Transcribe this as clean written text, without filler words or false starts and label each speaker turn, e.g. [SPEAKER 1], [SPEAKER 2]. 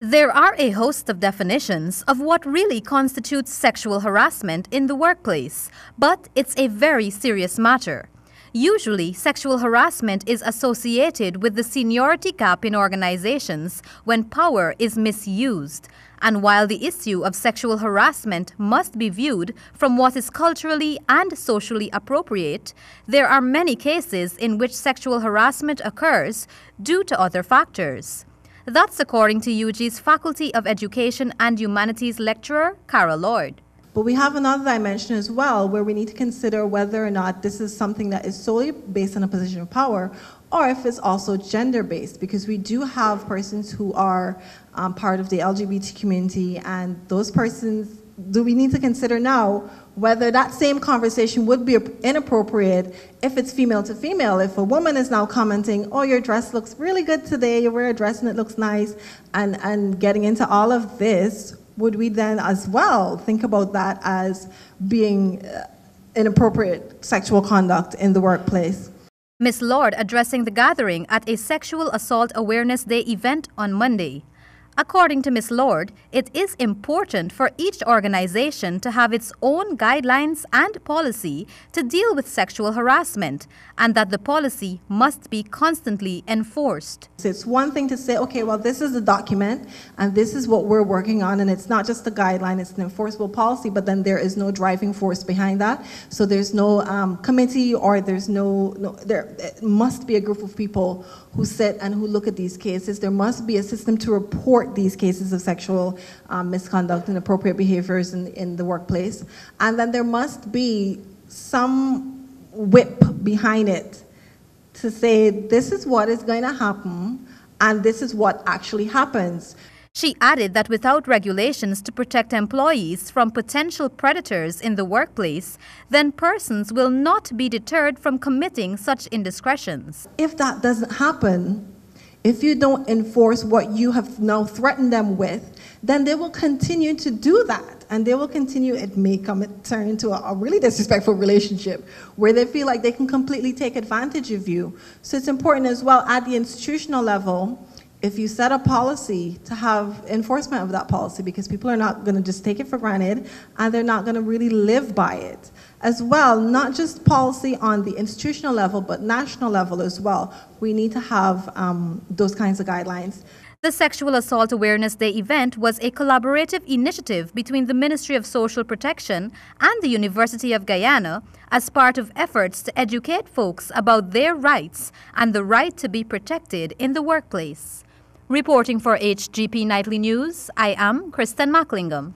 [SPEAKER 1] There are a host of definitions of what really constitutes sexual harassment in the workplace, but it's a very serious matter. Usually, sexual harassment is associated with the seniority gap in organizations when power is misused. And while the issue of sexual harassment must be viewed from what is culturally and socially appropriate, there are many cases in which sexual harassment occurs due to other factors. That's according to UG's Faculty of Education and Humanities lecturer, Cara Lloyd.
[SPEAKER 2] But we have another dimension as well where we need to consider whether or not this is something that is solely based on a position of power or if it's also gender-based, because we do have persons who are part of the LGBT community, and those persons, do we need to consider now whether that same conversation would be inappropriate if it's female to female. If a woman is now commenting, oh, your dress looks really good today, you wear a dress and it looks nice, and getting into all of this, would we then as well think about that as being inappropriate sexual conduct in the workplace?
[SPEAKER 1] Ms. Lord addressing the gathering at a Sexual Assault Awareness Day event on Monday. According to Ms. Lord, it is important for each organization to have its own guidelines and policy to deal with sexual harassment, and that the policy must be constantly enforced.
[SPEAKER 2] It's one thing to say, okay, well, this is the document, and this is what we're working on, and it's not just a guideline, it's an enforceable policy, but then there is no driving force behind that. So there's no committee, or there's there must be a group of people who sit and who look at these cases. There must be a system to report these cases of sexual misconduct and inappropriate behaviors in the workplace. And then there must be some whip behind it to say this is what is going to happen and this is what actually happens.
[SPEAKER 1] She added that without regulations to protect employees from potential predators in the workplace, then persons will not be deterred from committing such indiscretions.
[SPEAKER 2] If that doesn't happen, if you don't enforce what you have now threatened them with, then they will continue to do that. And they will continue, it may turn into a really disrespectful relationship where they feel like they can completely take advantage of you. So it's important as well at the institutional level, if you set a policy, to have enforcement of that policy, because people are not going to just take it for granted and they're not going to really live by it. As well, not just policy on the institutional level, but national level as well. We need to have those kinds of guidelines.
[SPEAKER 1] The Sexual Assault Awareness Day event was a collaborative initiative between the Ministry of Social Protection and the University of Guyana as part of efforts to educate folks about their rights and the right to be protected in the workplace. Reporting for HGP Nightly News, I am Kristen Macklingam.